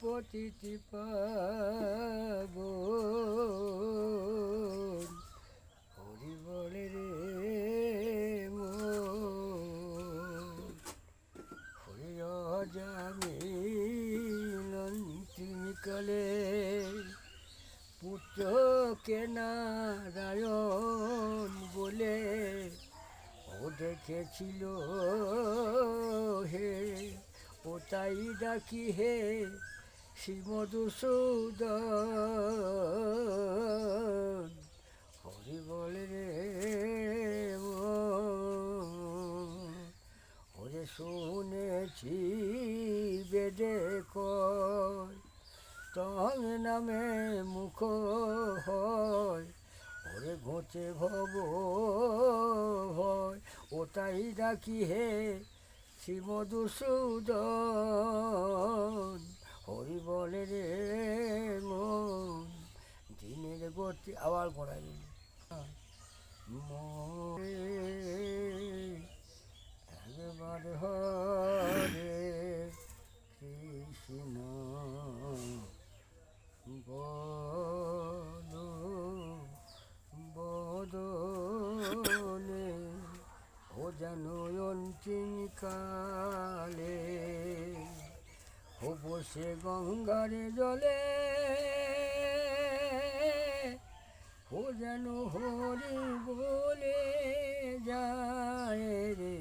পতিতি পাবন হরি বলে রে হরি অজামিলন তিমিকালে পুত্রকে নারায়ণ বলে ও দেখেছিল হে ও তাই ডাকি হে শ্রীমধুসূদন হরি বলে রে ওরে শুনেছি বেদে কয় তং নামে মুখ হয় ওরে ঘোচে ভব হয় ও তাই ডাকি হে শ্রীমধুসূদন হরি বলে রে মন দিনের গতি আবার পড়াই একবার হরে কৃষ্ণ বলো বদনে ও যেন অন্তিম কালে ও বসে গঙ্গারে জলে ও যেন হরি বলে যায় রে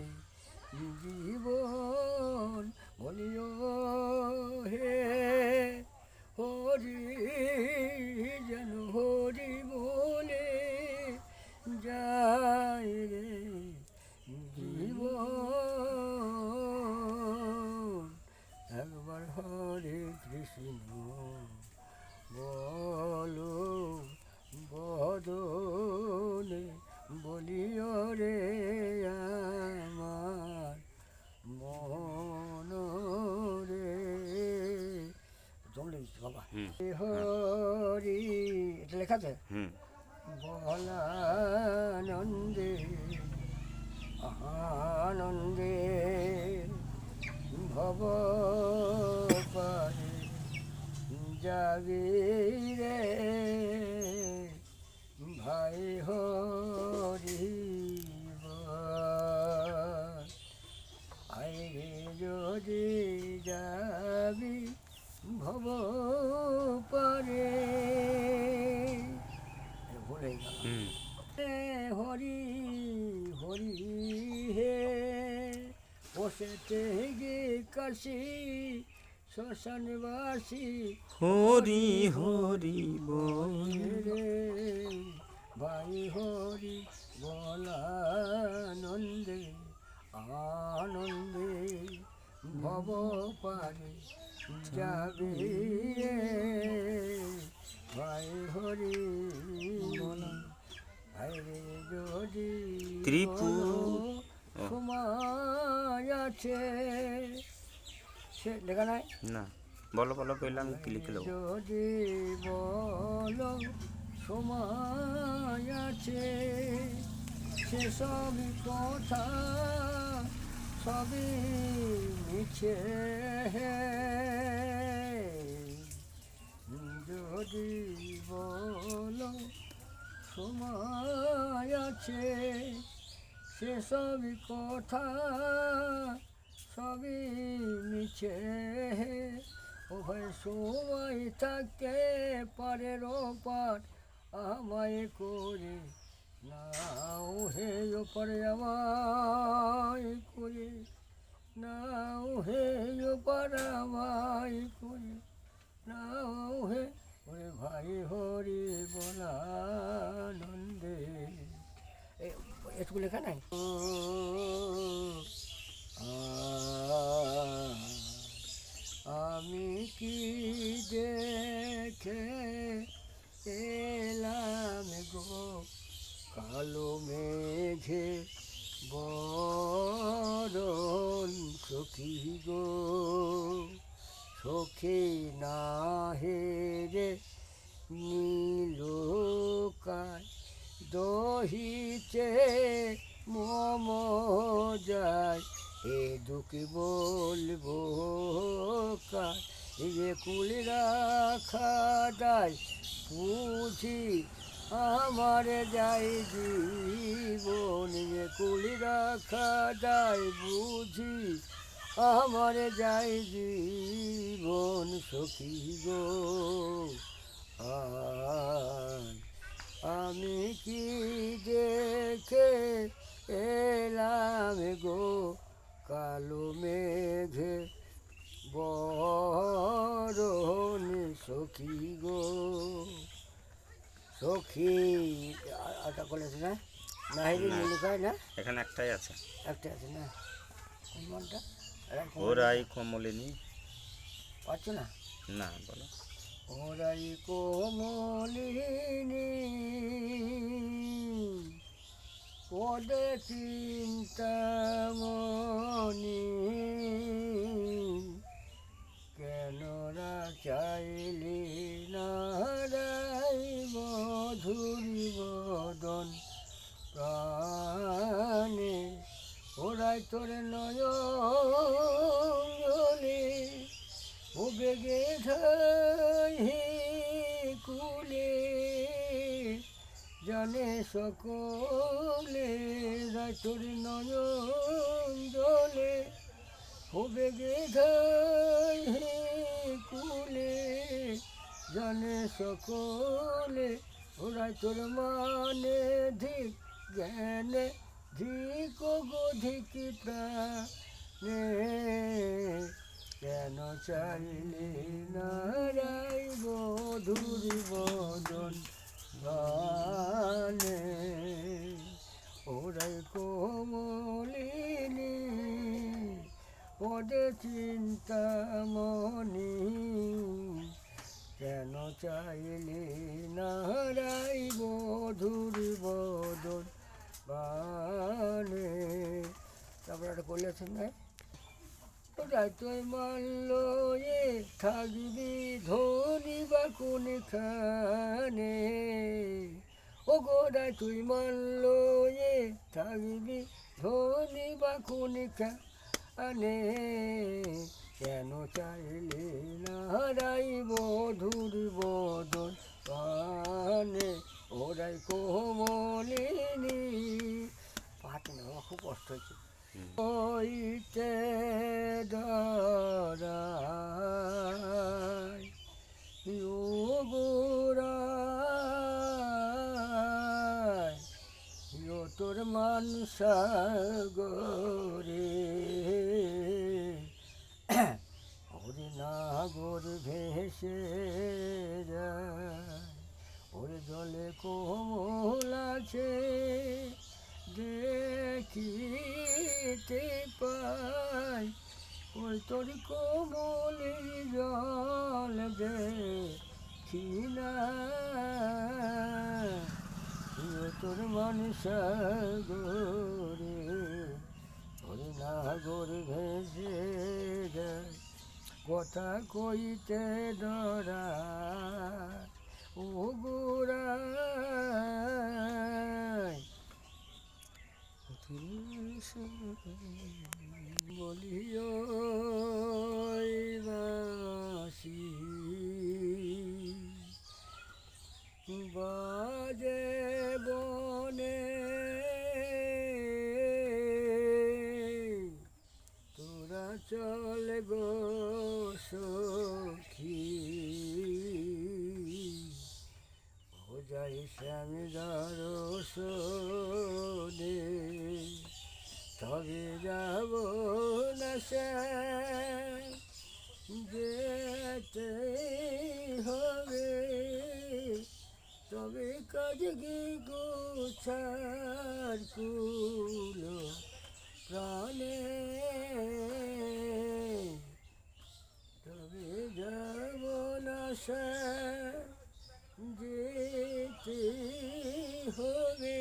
জীবন বলিও হে হরি যেন হরি বলে যায় রে জীবন একবার হরে কৃষ্ণ বলো বদনে বলিও রে আমার মন রে জমলে বাবা হরি এটা লেখা আছে বলানন্দে আনন্দে ভব পারে যাবি রে ভাই হরি আইরে যদি যাবি ভব পারে ভুলে হরি হরি হে বসেতে গে কাশি শ্মশানবাসী হরি হরি বলে রে ভাই হরি বলানন্দে আনন্দে ভব পারে যাবে ভাই হরি বলা ভাই রে যদি সময় আছে সে লেখা নাই না বলো বলো কইলাম কি লিখে দেবো যদি বলো সময় আছে সে সবই কথা সবই মিছে যদি বলো সময় আছে সে সবই কথা সবই মিছে ও ভাই সময় থাকতে পারে রোপার আমায় করে নাও হে ওপারে আমায় করে নাও হে ওপার আমায় করে নাও হে ওরে ভাই হরি বলানন্দে এটুকু লেখা নাই আমি কি দেখে এলাম গো কালো মেঘে বরণ সখী গো সখী না হেরে নীলকায় দহিতে মম যায় এ দুঃখ বলবো কার নিজে কুলি রাখা দায় বুঝি আমার যাই জীবন, নিজে কুলি রাখা দায় বুঝি আমার যাই জীবন। সখী গো আমি কি দেখে এলাম গো কালো মেঘে বরণ। সখী গো সখী আটা কলেজ না নাহিরি না। লিখায় না, এখানে একটাই আছে। একটা আছে না, কোন মানটা ওরাই কমলিনী। পাচ্ছ না? না বলো। ওরাই কোমলিনী পদে চিন্তামণি, কেনরা চাইলি নারাই মধুরি বদন প্রাণে। ওরাই তোর নয়নে ও বেগে ধাই কুলে, জানে সকলে রাই তোর নয়ন জলে। ও বেগে ধাই কুলে, জানে সকলে ওরাই তোর মানে ধিক জ্ঞানে ধিক গো ধিক প্রাণে। কেন চাইলি নারাই মধুরি বদন গানে। ওরাই কোমলিনী পদে চিন্তামণি, কেন চাইলি নারাই মধুরি বদন গানে। তারপর একটা করলেছেন না, ওরাই তুই মানল এ থাকবি ধনী বা কোনখানে। ও গোড়ায় তুই মানল এ থাকবি ধনী বা কোনখানে। কেন চাইলে নারাই মধুর বদন পানে। ওরাই কোমলিনী পাতে না, খুব কষ্ট হয়েছে। ওইতে ডরাই ও গোড়াই ও তোর মানসা গরে। ওরে নাগর ভেসে যায়, ওরে জলে কোমল আছে দেখিতে পাই। ওই তোর কোমলি জল দেখি না, তোর মনসা গরে। ওরে নাগর ভেসে যায়, কথা কইতে ডরা ও গোড়াই। বলিও বাসি বাজে বনে, তোরা চল গো সখী। ও যাই স্বামী দর্শনে, তবে যাব না যেতে হবে। তবে কাজ গি গোছার কুল প্রাণে, তবে যাব না যেতে হবে।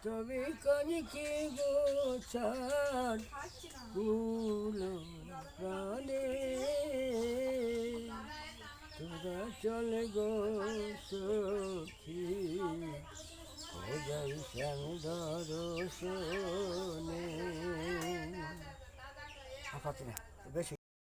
তবে কাজকে গোছার কুল প্রাণে, তোরা চলে গো সখী। ও যাই শ্যাম দর্শনে। বেশি